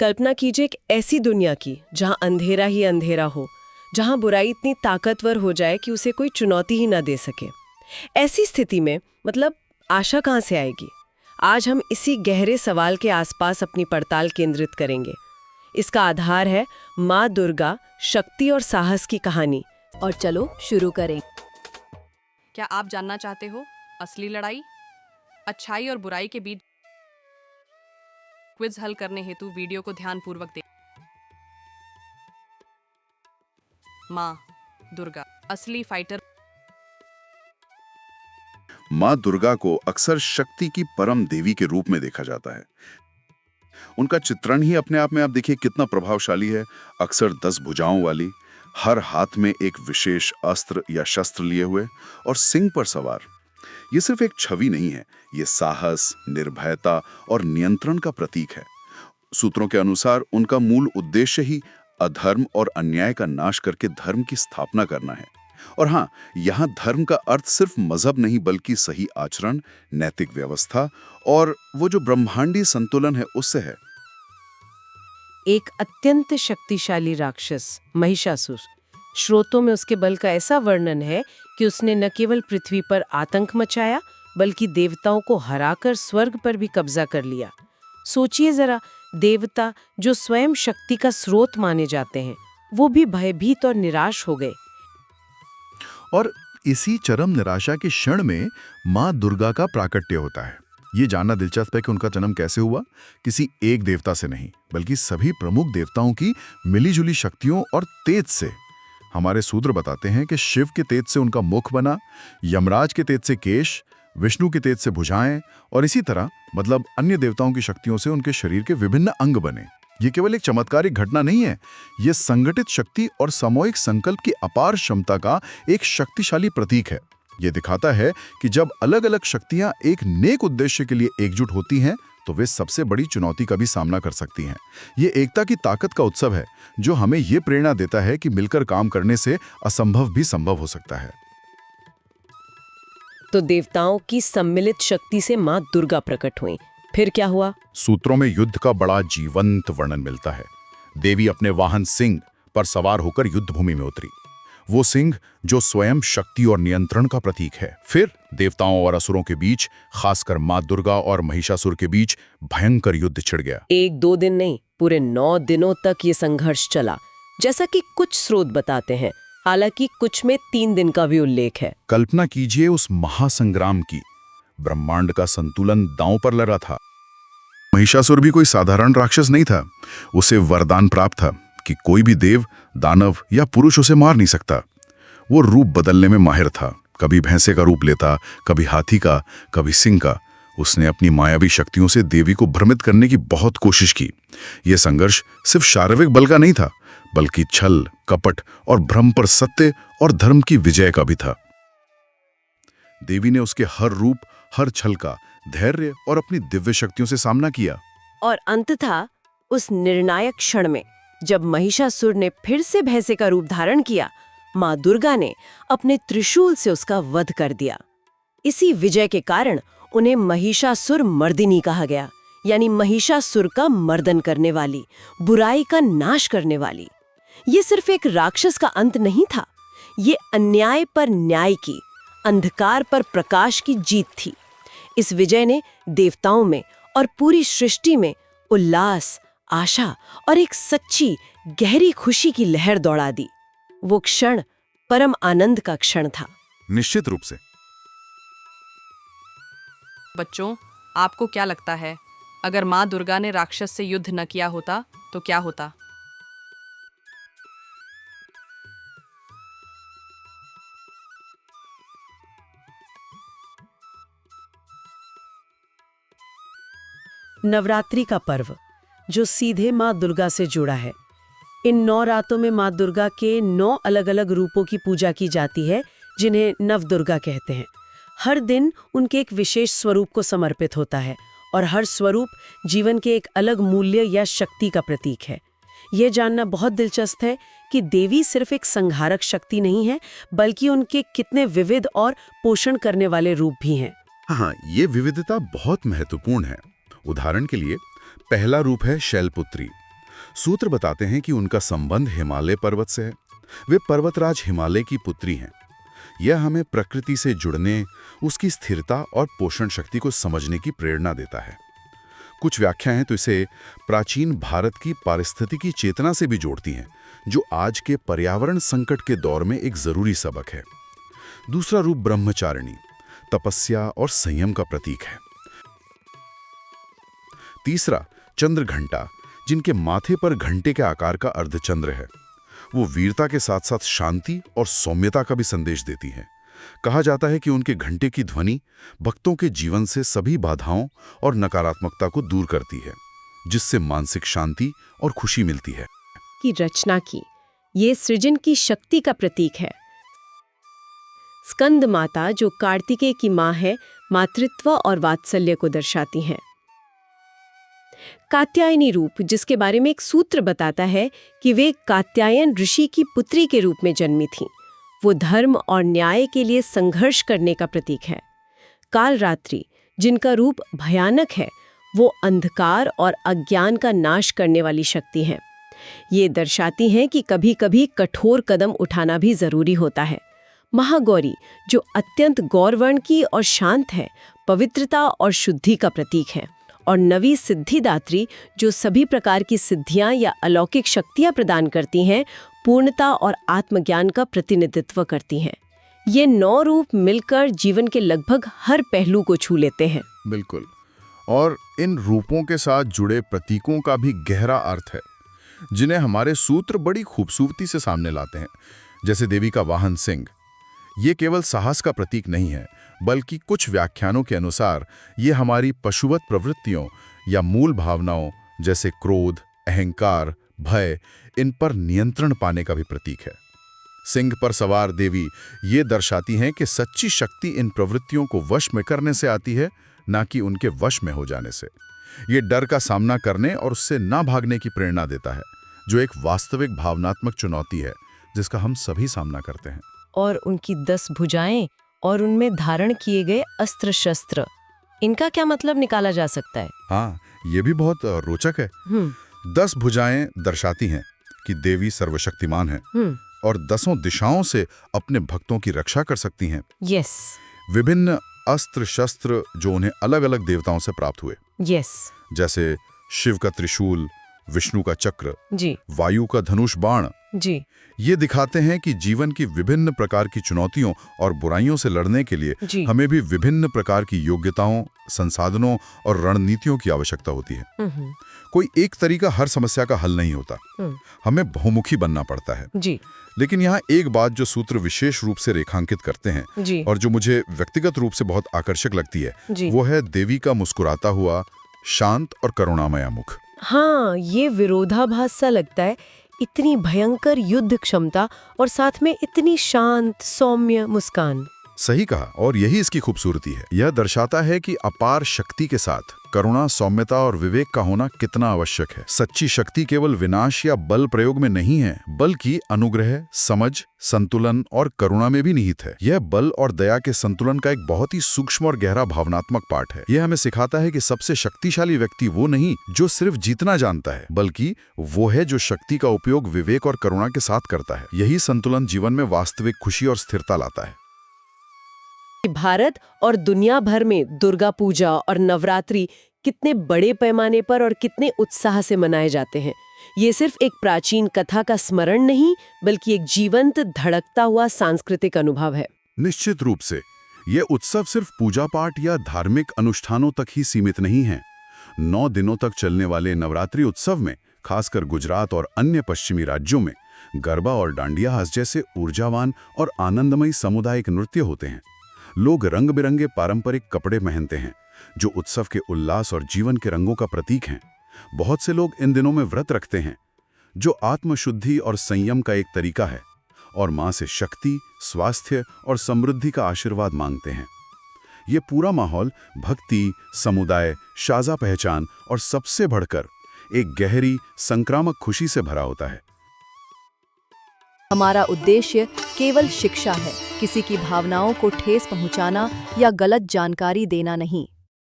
कल्पना कीजिए एक ऐसी दुनिया की जहां अंधेरा ही अंधेरा हो, जहां बुराई इतनी ताकतवर हो जाए कि उसे कोई चुनौती ही ना दे सके। ऐसी स्थिति में मतलब आशा कहाँ से आएगी? आज हम इसी गहरे सवाल के आसपास अपनी पड़ताल केंद्रित करेंगे। इसका आधार है माँ दुर्गा, शक्ति और साहस की कहानी। और चलो शुरू करें। क्या आप जानना चाहते हो असली लड़ाई? अच्छाई और बुराई के बीच क्विज हल करने हेतु वीडियो को ध्यानपूर्वक देखें। माँ दुर्गा असली फाइटर। माँ दुर्गा को अक्सर शक्ति की परम देवी के रूप में देखा जाता है। उनका चित्रण ही अपने आप में आप देखिए कितना प्रभावशाली है। अक्सर 10 भुजाओं वाली, हर हाथ में एक विशेष अस्त्र या शस्त्र लिए हुए और सिंह पर सवार। ये सिर्फ एक छवि नहीं है, ये साहस, निर्भयता और नियंत्रण का प्रतीक है। सूत्रों के अनुसार उनका मूल उद्देश्य ही अधर्म और अन्याय का नाश करके धर्म की स्थापना करना है। और हाँ, यहाँ धर्म का अर्थ सिर्फ मजहब नहीं बल्कि सही आचरण, नैतिक व्यवस्था और वो जो ब्रह्मांडीय संतुलन है उससे है। एक अत्यंत शक्तिशाली राक्षस महिषासुर। श्रोतों में उसके बल का ऐसा वर्णन है कि उसने न केवल पृथ्वी पर आतंक मचाया बल्कि देवताओं को हराकर स्वर्ग पर भी कब्जा कर लिया। सोचिए जरा, देवता जो स्वयं शक्ति का स्रोत माने जाते हैं, वो भी भयभीत और निराश हो गए। और इसी चरम निराशा के क्षण में माँ दुर्गा का प्राकट्य होता है। ये जानना दिलचस्प है कि उनका जन्म कैसे हुआ। किसी एक देवता से नहीं बल्कि सभी प्रमुख देवताओं की मिलीजुली शक्तियों और तेज से। हमारे सूत्र बताते हैं कि शिव के तेज से उनका मुख बना, यमराज के तेज से केश, विष्णु के तेज से भुजाएं और इसी तरह मतलब अन्य देवताओं की शक्तियों से उनके शरीर के विभिन्न अंग बने। ये केवल एक चमत्कारिक घटना नहीं है, ये संगठित शक्ति और सामूहिक संकल्प की अपार क्षमता का एक शक्तिशाली प्रतीक है। ये दिखाता है कि जब अलग अलग शक्तियां एक नेक उद्देश्य के लिए एकजुट होती हैं तो वे सबसे बड़ी चुनौती का भी सामना कर सकती हैं। ये एकता की ताकत का उत्सव है जो हमें ये प्रेरणा देता है कि मिलकर काम करने से असंभव भी संभव हो सकता है। तो देवताओं की सम्मिलित शक्ति से माँ दुर्गा प्रकट हुई। फिर क्या हुआ? सूत्रों में युद्ध का बड़ा जीवंत वर्णन मिलता है। देवी अपने वाहन सिंह पर सवार होकर युद्ध भूमि में उतरी, वो सिंह जो स्वयं शक्ति और नियंत्रण का प्रतीक है। फिर देवताओं और असुरों के बीच, खासकर माँ दुर्गा और महिषासुर के बीच भयंकर युद्ध छिड़ गया। 1-2 दिन नहीं, पूरे 9 दिनों तक ये संघर्ष चला, जैसा कि कुछ स्रोत बताते हैं। हालांकि कुछ में 3 दिन का भी उल्लेख है। कल्पना कीजिए उस महासंग्राम की। ब्रह्मांड का संतुलन दांव पर लड़ा था। महिषासुर भी कोई साधारण राक्षस नहीं था। उसे वरदान प्राप्त था कि कोई भी देव, दानव या पुरुष उसे मार नहीं सकता। वो रूप बदलने में माहिर था। कभी भैंसे का रूप लेता, कभी हाथी का, कभी सिंह का। उसने अपनी मायावी शक्तियों से देवी को भ्रमित करने की बहुत कोशिश की। यह संघर्ष सिर्फ शारीरिक बल का नहीं था बल्कि छल, कपट और भ्रम पर सत्य और धर्म की विजय का भी था। देवी ने उसके हर रूप, हर छल का धैर्य और अपनी दिव्य शक्तियों से सामना किया। और अंततः उस निर्णायक क्षण में जब महिषासुर ने फिर से भैंसे का रूप धारण किया, माँ दुर्गा ने अपने त्रिशूल से उसका वध कर दिया। इसी विजय के कारण उन्हें महिषासुर मर्दिनी कहा गया, यानी महिषासुर का मर्दन करने वाली, बुराई का नाश करने वाली। ये सिर्फ एक राक्षस का अंत नहीं था, ये अन्याय पर न्याय की, अंधकार पर प्रकाश की जीत थी। इस विजय ने देवताओं में और पूरी सृष्टि में उल्लास, आशा और एक सच्ची गहरी खुशी की लहर दौड़ा दी। वो क्षण परम आनंद का क्षण था। निश्चित रूप से। बच्चों, आपको क्या लगता है, अगर माँ दुर्गा ने राक्षस से युद्ध न किया होता तो क्या होता? नवरात्रि का पर्व जो सीधे माँ दुर्गा से जुड़ा है। इन 9 रातों में माँ दुर्गा के 9 अलग अलग रूपों की पूजा की जाती है, जिन्हें नव दुर्गा कहते हैं। हर दिन उनके एक विशेष स्वरूप को समर्पित होता है और हर स्वरूप जीवन के एक अलग मूल्य या शक्ति का प्रतीक है। ये जानना बहुत दिलचस्प है कि देवी सिर्फ एक संहारक शक्ति नहीं है, बल्कि उनके कितने विविध और पोषण करने वाले रूप भी हैं। हाँ, ये विविधता बहुत महत्वपूर्ण है। उदाहरण के लिए पहला रूप है शैलपुत्री, सूत्र बताते हैं कि उनका संबंध हिमालय पर्वत से है। वे पर्वतराज हिमालय की पुत्री हैं। यह हमें प्रकृति से जुड़ने, उसकी स्थिरता और पोषण शक्ति को समझने की प्रेरणा देता है। कुछ व्याख्याएं तो इसे प्राचीन भारत की पारिस्थितिकी चेतना से भी जोड़ती हैं, जो आज के पर्यावरण संकट के दौर में एक जरूरी सबक है। दूसरा रूप ब्रह्मचारिणी, तपस्या और संयम का प्रतीक है। तीसरा चंद्र घंटा, जिनके माथे पर घंटे के आकार का अर्धचंद्र है। वो वीरता के साथ साथ शांति और सौम्यता का भी संदेश देती है। कहा जाता है कि उनके घंटे की ध्वनि भक्तों के जीवन से सभी बाधाओं और नकारात्मकता को दूर करती है, जिससे मानसिक शांति और खुशी मिलती है। की रचना की ये सृजन की शक्ति का प्रतीक है। स्कंद माता, जो कार्तिकेय की मां है, मातृत्व और वात्सल्य को दर्शाती हैं। कात्यायनी रूप, जिसके बारे में एक सूत्र बताता है कि वे कात्यायन ऋषि की पुत्री के रूप में जन्मी थीं। वो धर्म और न्याय के लिए संघर्ष करने का प्रतीक है। कालरात्रि, जिनका रूप भयानक है, वो अंधकार और अज्ञान का नाश करने वाली शक्ति है। ये दर्शाती हैं कि कभी-कभी कठोर कदम उठाना भी जरूरी होता है। महागौरी, जो अत्यंत गौरवर्ण की और शांत है, पवित्रता और शुद्धि का प्रतीक है। और नवी सिद्धिदात्री, जो सभी प्रकार की सिद्धियां या अलौकिक शक्तियां प्रदान करती हैं, पूर्णता और आत्मज्ञान का प्रतिनिधित्व करती हैं। ये 9 रूप मिलकर जीवन के लगभग हर पहलू को छू लेते हैं। बिल्कुल। और इन रूपों के साथ जुड़े प्रतीकों का भी गहरा अर्थ है, जिन्हें हमारे सूत्र बड़ी खूबसूरती से सामने लाते हैं। जैसे देवी का वाहन सिंह, ये केवल साहस का प्रतीक नहीं है, बल्कि कुछ व्याख्यानों के अनुसार ये हमारी पशुवत प्रवृत्तियों या मूल भावनाओं जैसे क्रोध, अहंकार, भय, इन पर नियंत्रण पाने का भी प्रतीक है। सिंह पर सवार देवी ये दर्शाती हैं कि सच्ची शक्ति इन प्रवृत्तियों को वश में करने से आती है, ना कि उनके वश में हो जाने से। ये डर का सामना करने और उससे ना भागने की प्रेरणा देता है, जो एक वास्तविक भावनात्मक चुनौती है जिसका हम सभी सामना करते हैं। और उनकी 10 भुजाएं और उनमें धारण किए गए अस्त्र शस्त्र, इनका क्या मतलब निकाला जा सकता है? हाँ, ये भी बहुत रोचक है। 10 भुजाएं दर्शाती हैं कि देवी सर्वशक्तिमान है और 10 दिशाओं से अपने भक्तों की रक्षा कर सकती हैं। यस। विभिन्न अस्त्र शस्त्र जो उन्हें अलग अलग देवताओं से प्राप्त हुए, यस जैसे शिव का त्रिशूल, विष्णु का चक्र, जी वायु का धनुष बाण, जी ये दिखाते हैं कि जीवन की विभिन्न प्रकार की चुनौतियों और बुराइयों से लड़ने के लिए जी। हमें भी विभिन्न प्रकार की योग्यताओं, संसाधनों और रणनीतियों की आवश्यकता होती है। कोई एक तरीका हर समस्या का हल नहीं होता, हमें बहुमुखी बनना पड़ता है। जी लेकिन यहाँ एक बात जो सूत्र विशेष रूप से रेखांकित करते हैं जी और जो मुझे व्यक्तिगत रूप से बहुत आकर्षक लगती है, जी। वो है देवी का मुस्कुराता हुआ शांत और करुणामय मुख। हाँ, ये विरोधाभास सा लगता है। इतनी भयंकर युद्ध क्षमता और साथ में इतनी शांत सौम्य मुस्कान। सही कहा, और यही इसकी खूबसूरती है। यह दर्शाता है कि अपार शक्ति के साथ करुणा, सौम्यता और विवेक का होना कितना आवश्यक है। सच्ची शक्ति केवल विनाश या बल प्रयोग में नहीं है, बल्कि अनुग्रह, समझ, संतुलन और करुणा में भी निहित है। यह बल और दया के संतुलन का एक बहुत ही सूक्ष्म और गहरा भावनात्मक पाठ है। यह हमें सिखाता है कि सबसे शक्तिशाली व्यक्ति वो नहीं जो सिर्फ जीतना जानता है, बल्कि वो है जो शक्ति का उपयोग विवेक और करुणा के साथ करता है। यही संतुलन जीवन में वास्तविक खुशी और स्थिरता लाता है। भारत और दुनिया भर में दुर्गा पूजा और नवरात्रि कितने बड़े पैमाने पर और कितने उत्साह से मनाए जाते हैं। ये सिर्फ एक प्राचीन कथा का स्मरण नहीं, बल्कि एक जीवंत, धड़कता हुआ सांस्कृतिक अनुभव है। निश्चित रूप से ये उत्सव सिर्फ पूजा पाठ या धार्मिक अनुष्ठानों तक ही सीमित नहीं है। 9 दिनों तक चलने वाले नवरात्रि उत्सव में खासकर गुजरात और अन्य पश्चिमी राज्यों में गरबा और डांडिया हास जैसे ऊर्जावान और आनंदमयी सामुदायिक नृत्य होते हैं। लोग रंग बिरंगे पारंपरिक कपड़े पहनते हैं जो उत्सव के उल्लास और जीवन के रंगों का प्रतीक हैं। बहुत से लोग इन दिनों में व्रत रखते हैं, जो आत्मशुद्धि और संयम का एक तरीका है, और मां से शक्ति, स्वास्थ्य और समृद्धि का आशीर्वाद मांगते हैं। ये पूरा माहौल भक्ति, समुदाय, शाजा पहचान और सबसे बढ़कर एक गहरी संक्रामक खुशी से भरा होता है। हमारा उद्देश्य केवल शिक्षा है, किसी की भावनाओं को ठेस पहुंचाना या गलत जानकारी देना नहीं।